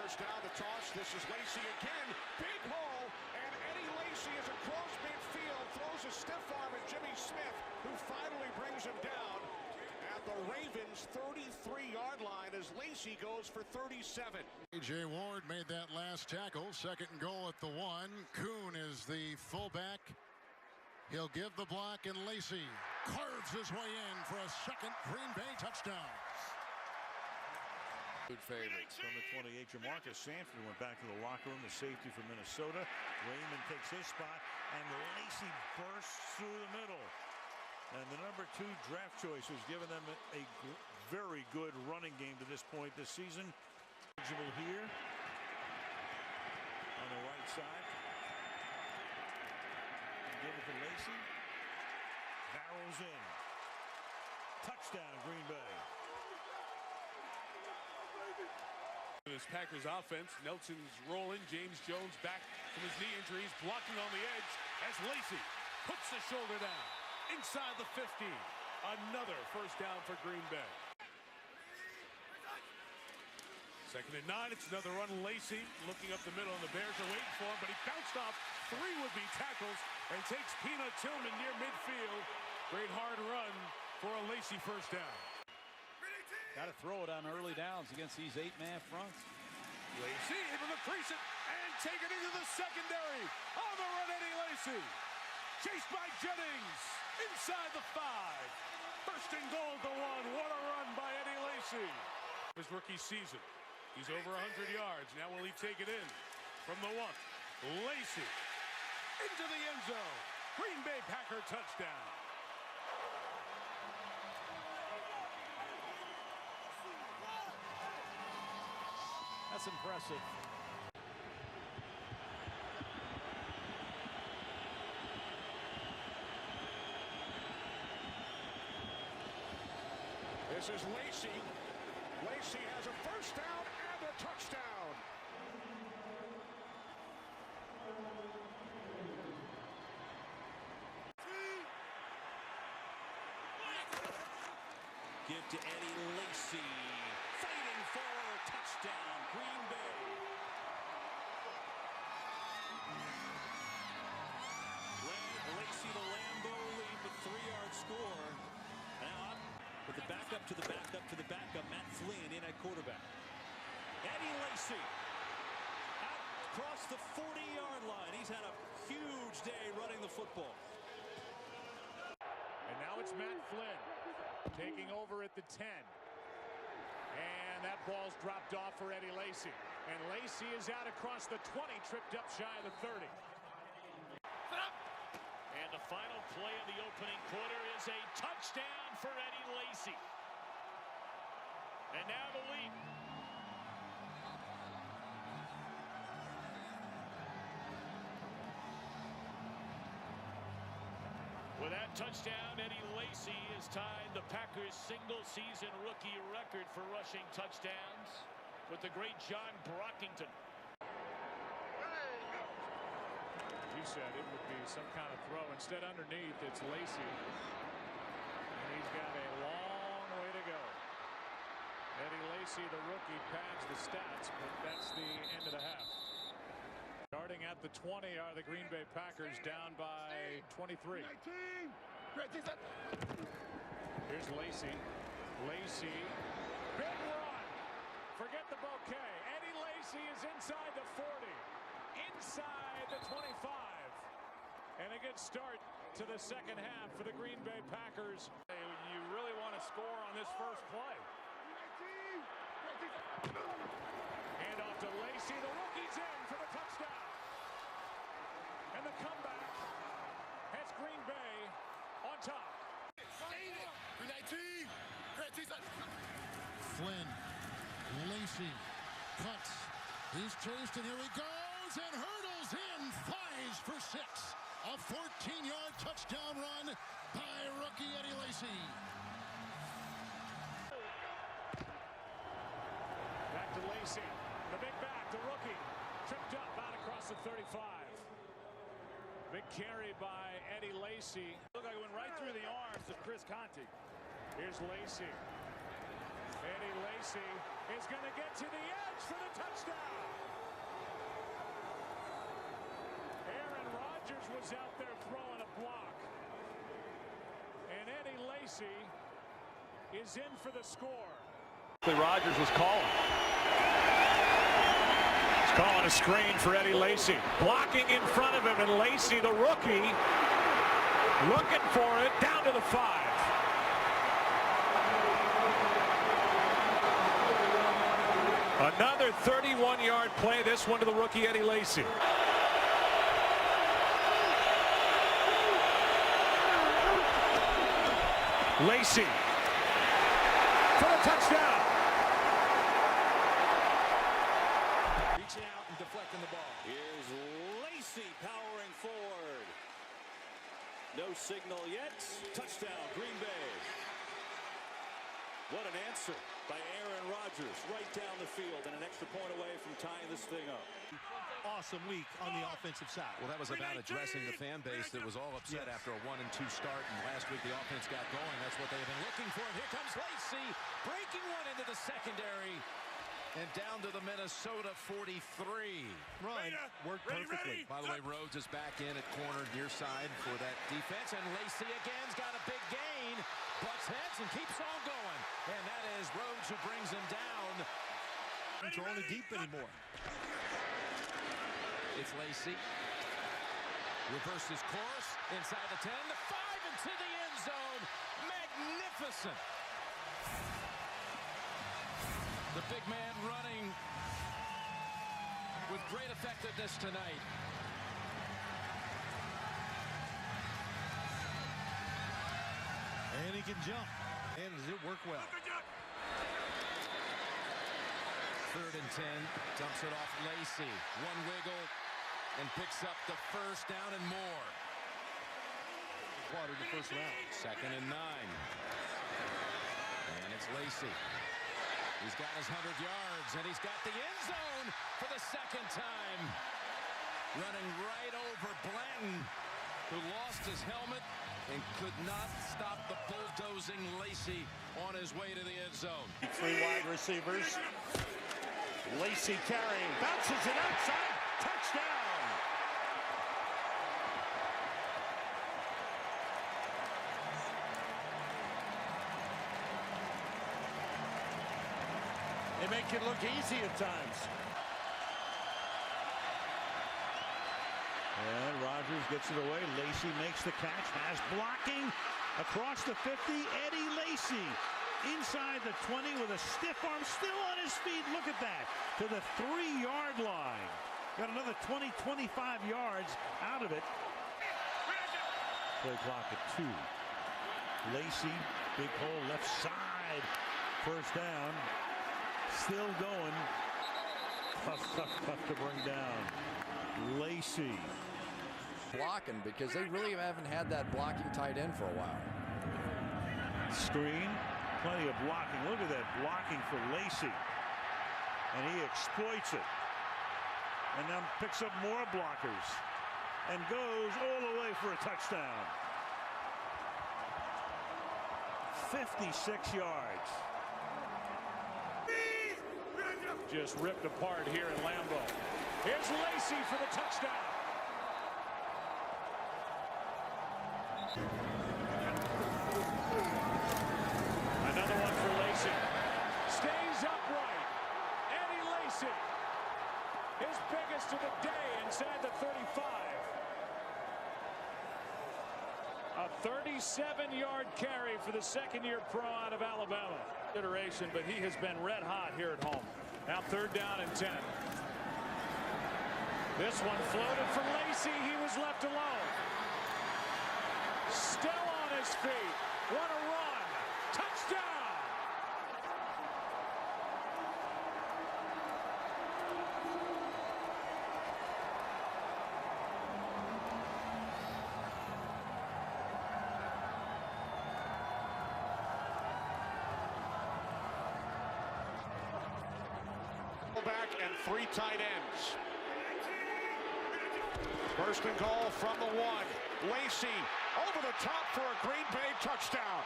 first down, the toss. This is Lacy again. Big hole, and Eddie Lacy is across midfield, throws a stiff arm at Jimmy Smith, who finally brings him down at the Ravens' 33-yard line as Lacy goes for 37. A.J. Ward made that last tackle. Second and goal at the 1. Kuhn is the fullback. He'll give the block, and Lacy carves his way in for a second Green Bay touchdown. Good favorites from the 28. Jamarcus Sanford went back to the locker room, the safety from Minnesota. Raymond takes his spot, and Lacy bursts through the middle. And the number 2 draft choice has given them a very good running game to this point this season. Here on the right side. Give it to Lacy. Barrels in. Touchdown, Green Bay. This Packers offense, Nelson's rolling. James Jones back from his knee injuries, blocking on the edge as Lacy puts the shoulder down inside the 50. Another first down for Green Bay. Second and 9. It's another run. Lacy looking up the middle, and the Bears are waiting for him, but he bounced off 3 would-be tackles and takes Peanut Tillman near midfield. Great hard run for a Lacy first down. Got to throw it on early downs against these 8-man fronts. Lacy able to crease it and take it into the secondary. On the run, Eddie Lacy. Chased by Jennings inside the 5. First and goal at the 1. What a run by Eddie Lacy. His rookie season. He's over 100 yards. Now will he take it in from the 1? Lacy into the end zone. Green Bay Packer touchdown. That's impressive. This is Lacy. Lacy has a first down and a touchdown. Give to Eddie Lacy. Fighting for a touchdown, Green Bay. Lacy the Lambeau lead with 3-yard score. Now up with the backup to the backup to the backup. Matt Flynn in at quarterback. Eddie Lacy out across the 40-yard line. He's had a huge day running the football. And now it's Matt Flynn taking over at the 10. And that ball's dropped off for Eddie Lacy. And Lacy is out across the 20, tripped up shy of the 30. And the final play of the opening quarter is a touchdown for Eddie Lacy. And now the lead. With that touchdown, Eddie Lacy has tied the Packers' single-season rookie record for rushing touchdowns with the great John Brockington. You said it would be some kind of throw. Instead, underneath, it's Lacy. And he's got a long way to go. Eddie Lacy, the rookie, pads the stats, but that's the end of the half. Starting at the 20 are the Green Bay Packers, down by 23. Here's Lacy. Lacy, big run. Forget the bouquet. Eddie Lacy is inside the 40, inside the 25. And a good start to the second half for the Green Bay Packers. You really want to score on this first play. Hand off to Lacy. The rookie's in for the touchdown. And the comeback has Green Bay on top. Flynn, Lacy, cuts. He's chased, and here he goes, and hurdles in, flies for 6. A 14-yard touchdown run by rookie Eddie Lacy. Back to Lacy. The big back, the rookie. Tripped up out across the 35. Big carry by Eddie Lacy. Looked like it went right through the arms of Chris Conte. Here's Lacy. Eddie Lacy is going to get to the edge for the touchdown. was out there throwing a block. And Eddie Lacy is in for the score. Rogers was calling. He's calling a screen for Eddie Lacy. Blocking in front of him, and Lacy, the rookie, looking for it down to the 5. Another 31-yard play, this one to the rookie Eddie Lacy. Lacy for the touchdown. Reaching out and deflecting the ball. Here's Lacy powering forward. No signal yet. Touchdown, Green Bay. What an answer by Aaron Rodgers, right down the field, and an extra point away from tying this thing up. Awesome week on the offensive side. Well, that was about addressing the fan base that was all upset after a 1-2 start, and last week the offense got going. That's what they've been looking for. And here comes Lacy, breaking one into the secondary, and down to the Minnesota 43. Run worked perfectly. By the way, Rhodes is back in at corner near side for that defense, and Lacy again's got a big gain, butts heads and keeps on going. And that is Rhodes who brings him down. Throwing it deep anymore. It's Lacy. Reverses course inside the 10, the 5 into the end zone. Magnificent. The big man running with great effectiveness tonight. And he can jump. And does it work well? 3rd and 10. Dumps it off Lacy. One wiggle and picks up the first down and more. Water the first round. 2nd and 9. And it's Lacy. He's got his 100 yards, and he's got the end zone for the 2nd time. Running right over Blanton, who lost his helmet and could not stop the bulldozing Lacy on his way to the end zone. 3 wide receivers. Lacy carrying, bounces it outside, touchdown. They make it look easy at times. And Rodgers gets it away. Lacy makes the catch, has blocking across the 50. Eddie Lacy inside the 20 with a stiff arm, still on his feet. Look at that, to the 3-yard line. Got another 20-25 yards out of it. Play clock at 2. Lacy, big hole left side, first down. Still going. Tough to bring down. Lacy. Blocking, because they really haven't had that blocking tight end for a while. Screen, plenty of blocking. Look at that blocking for Lacy. And he exploits it. And then picks up more blockers. And goes all the way for a touchdown. 56 yards. Just ripped apart here in Lambeau. Here's Lacy for the touchdown. Another one for Lacy. Stays upright. Eddie Lacy. His biggest of the day inside the 35. A 37-yard carry for the 2nd-year pro out of Alabama. Iteration, but he has been red hot here at home. Now 3rd down and 10. This one floated for Lacy. He was left alone. Still on his feet. What a run. Touchdown. Back and 3 tight ends. First and goal from the 1. Lacy over the top for a Green Bay touchdown.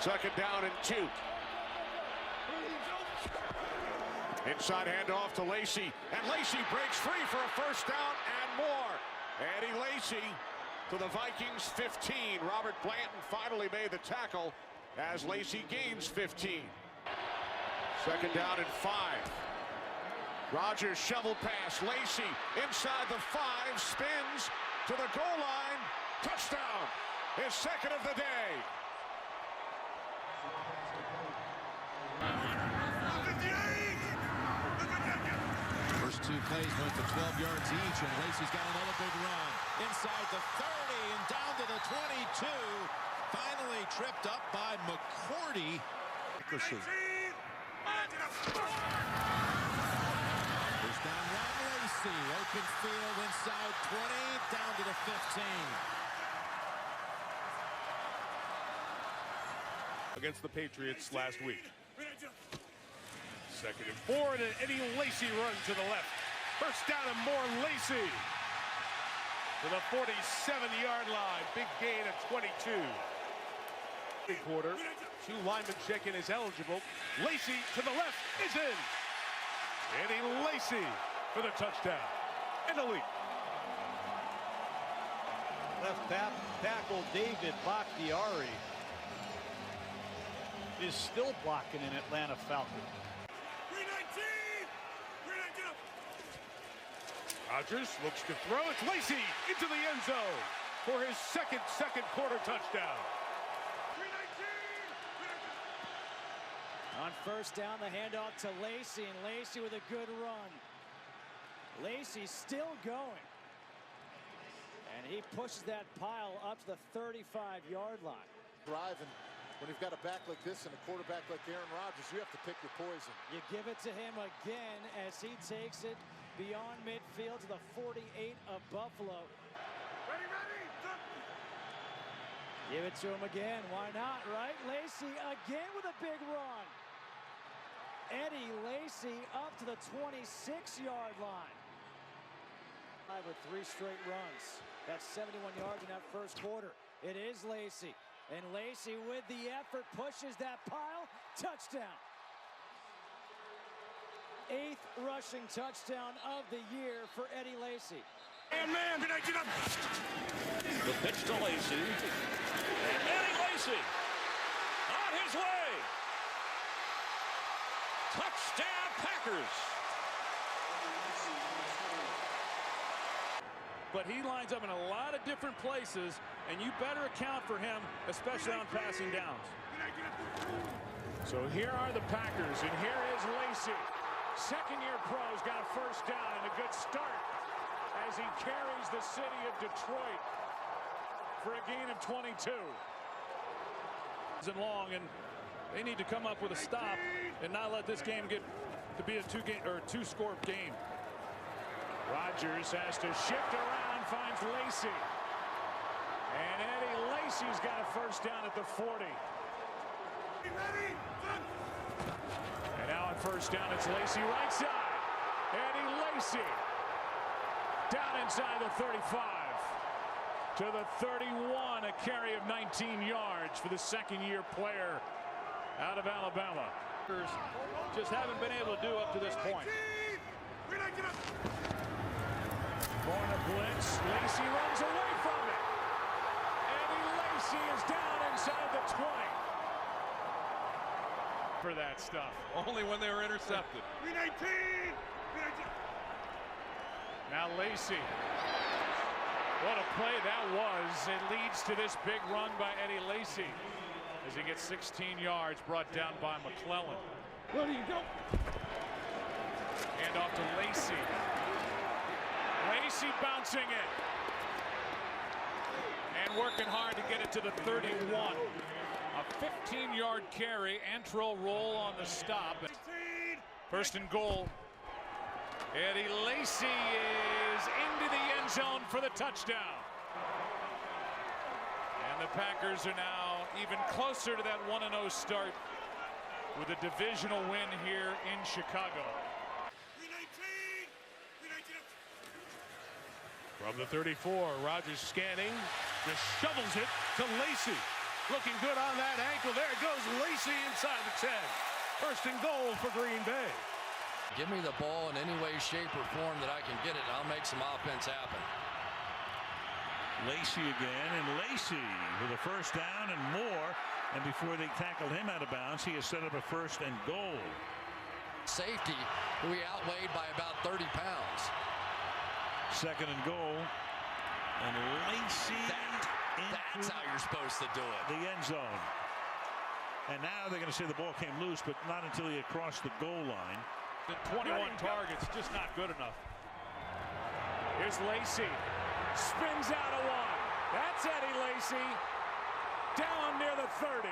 Second down and 2. Inside handoff to Lacy, and Lacy breaks free for a first down and more. Eddie Lacy to the Vikings 15. Robert Blanton finally made the tackle as Lacy gains 15. Second down and 5. Rodgers shovel pass. Lacy inside the 5, spins to the goal line. Touchdown. His second of the day. First two plays went for 12 yards each, and Lacy's got another big run. Inside the 30 and down to the 22. Finally tripped up by McCourty. First down run, Lacy. Open field inside 20, down to the 15. Against the Patriots last week. Second and 4, and an Eddie Lacy run to the left. First down and more, Lacy to the 47-yard line. Big gain of 22. Big quarter. 2 linemen check-in is eligible. Lacy to the left is in. Eddie Lacy for the touchdown and the lead. Left tackle David Bakhtiari is still blocking an Atlanta Falcon. Rodgers looks to throw. It's Lacy into the end zone for his second quarter touchdown. On first down, the handoff to Lacy, and Lacy with a good run. Lacy still going. And he pushes that pile up to the 35-yard line. Drive, and when you've got a back like this and a quarterback like Aaron Rodgers, you have to pick your poison. You give it to him again as he takes it beyond midfield to the 48 of Buffalo. Ready. Give it to him again. Why not, right? Lacy again with a big run. Eddie Lacy up to the 26-yard line. With 3 straight runs. That's 71 yards in that first quarter. It is Lacy. And Lacy with the effort pushes that pile. Touchdown. 8th rushing touchdown of the year for Eddie Lacy. And man, the pitch to Lacy. And Eddie Lacy on his way. Touchdown Packers. But he lines up in a lot of different places, and you better account for him, especially on passing downs. So here are the Packers, and here is Lacy. Second-year pro's got a first down and a good start as he carries the city of Detroit for a gain of 22. And long, and they need to come up with a stop and not let this game get to be a two-score game. Rodgers has to shift around, finds Lacy. And Eddie Lacy's got a first down at the 40. And now on first down, it's Lacy right side. Eddie Lacy down inside the 35 to the 31, a carry of 19 yards for the second-year player out of Alabama. Just haven't been able to do up to this point. Going to blitz. Lacy runs away from it. Eddie Lacy is down inside the 20. For that stuff. only when they were intercepted. Now Lacy. What a play that was. It leads to this big run by Eddie Lacy as he gets 16 yards brought down by McClellan. Where do you go? Hand off to Lacy. Lacy bouncing it. And working hard to get it to the 31. A 15-yard carry. Antrell roll on the stop. First and goal. Eddie Lacy is into the end zone for the touchdown. And the Packers are now even closer to that 1-0 start with a divisional win here in Chicago. From the 34, Rodgers scanning, just shovels it to Lacy. Looking good on that ankle. There goes Lacy inside the 10. First and goal for Green Bay. Give me the ball in any way, shape, or form that I can get it. I'll make some offense happen. Lacy again, and Lacy with a first down and more. And before they tackled him out of bounds, he has set up a 1st and goal. Safety, who he outweighed by about 30 pounds. 2nd and goal. And Lacy. That's how you're supposed to do it. The end zone. And now they're going to say the ball came loose, but not until he had crossed the goal line. The 21 targets, just not good enough. Here's Lacy. Spins out of one. That's Eddie Lacy. Down near the 30.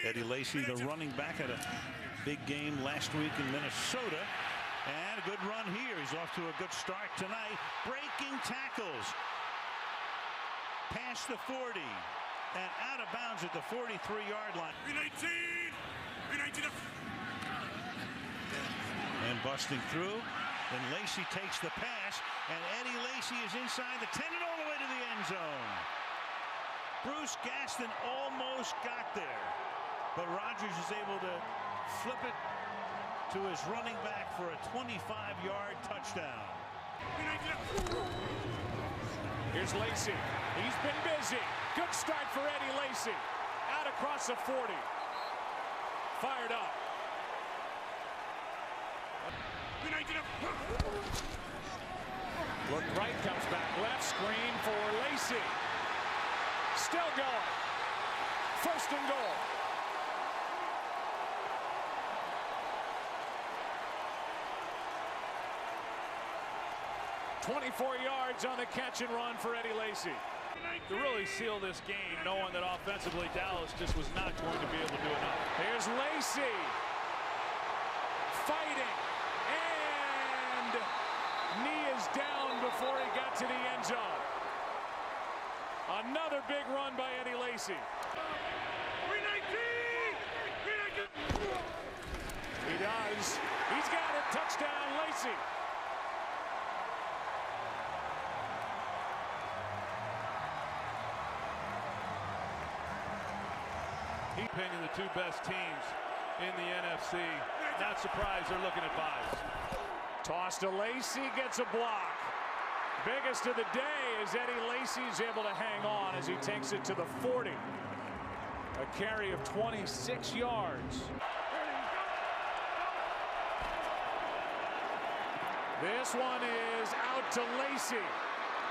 Eddie Lacy, the running back, had a big game last week in Minnesota. And a good run here. He's off to a good start tonight. Breaking tackles. Past the 40. And out of bounds at the 43-yard line. And busting through. Then Lacy takes the pass. And Eddie Lacy is inside the 10 and all the way to the end zone. Bruce Gaston almost got there. But Rodgers is able to flip it to his running back for a 25-yard touchdown. Here's Lacy. He's been busy. Good start for Eddie Lacy. Out across the 40. Fired up. Look right, comes back. Left screen for Lacy. Still going. 1st and goal. .24 yards on the catch and run for Eddie Lacy. To really seal this game, knowing that offensively Dallas just was not going to be able to do enough. Here's Lacy. Fighting. And knee is down before he got to the end zone. Another big run by Eddie Lacy. He does. He's got it. Touchdown, Lacy. Opinion, the 2 best teams in the NFC. Not surprised they're looking at buys. Toss to Lacy, gets a block. Biggest of the day is Eddie Lacy's able to hang on as he takes it to the 40. A carry of 26 yards. This one is out to Lacy.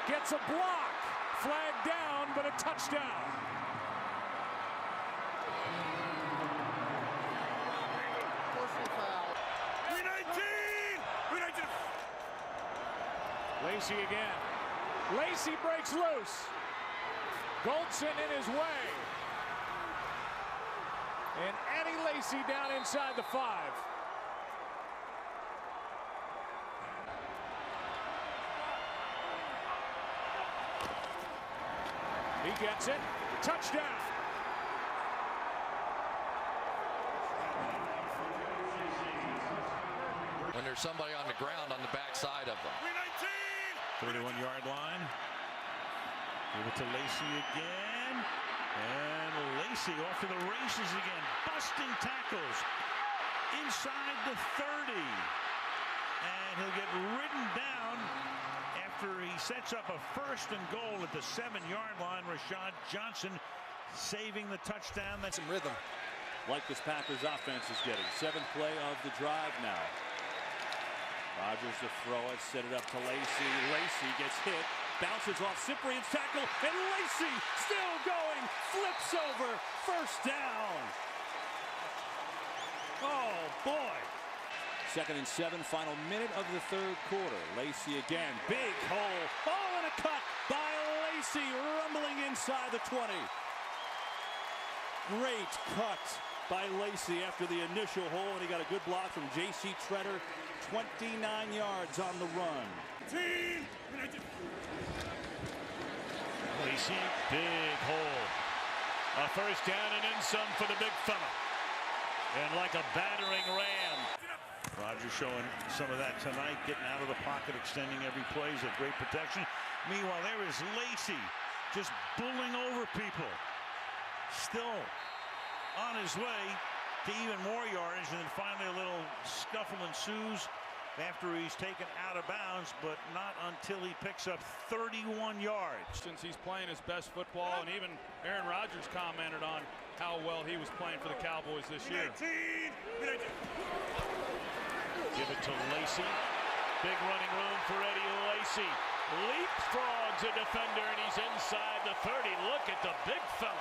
Gets a block. Flag down, but a touchdown. Lacy again. Lacy breaks loose. Goldson in his way. And Eddie Lacy down inside the 5. He gets it. Touchdown. When there's somebody on the ground on the backside of them. 31-yard line. Give it to Lacy again. And Lacy off to the races again. Busting tackles inside the 30. And he'll get ridden down after he sets up a 1st and goal at the 7-yard line. Rashad Johnson saving the touchdown. That's some rhythm. Like this Packers offense is getting. 7th play of the drive now. Rodgers to throw it, set it up to Lacy. Lacy gets hit, bounces off Cyprian's tackle, and Lacy still going, flips over, 1st down. Oh, boy. 2nd and 7, final minute of the 3rd quarter. Lacy again, big hole. Oh, and a cut by Lacy, rumbling inside the 20. Great cut by Lacy after the initial hole, and he got a good block from J.C. Treader. 29 yards on the run. Lacy, big hole. A 1st down and then some for the big fella. And like a battering ram. Rodgers showing some of that tonight, getting out of the pocket, extending every play. He's got great protection. Meanwhile, there is Lacy just bullying over people. Still on his way to even more yardage, and then finally a little scuffle ensues after he's taken out of bounds, but not until he picks up 31 yards. Since he's playing his best football, and even Aaron Rodgers commented on how well he was playing for the Cowboys this year. Give it to Lacy. Big running room for Eddie Lacy. Leapfrogs a defender, and he's inside the 30. Look at the big fella.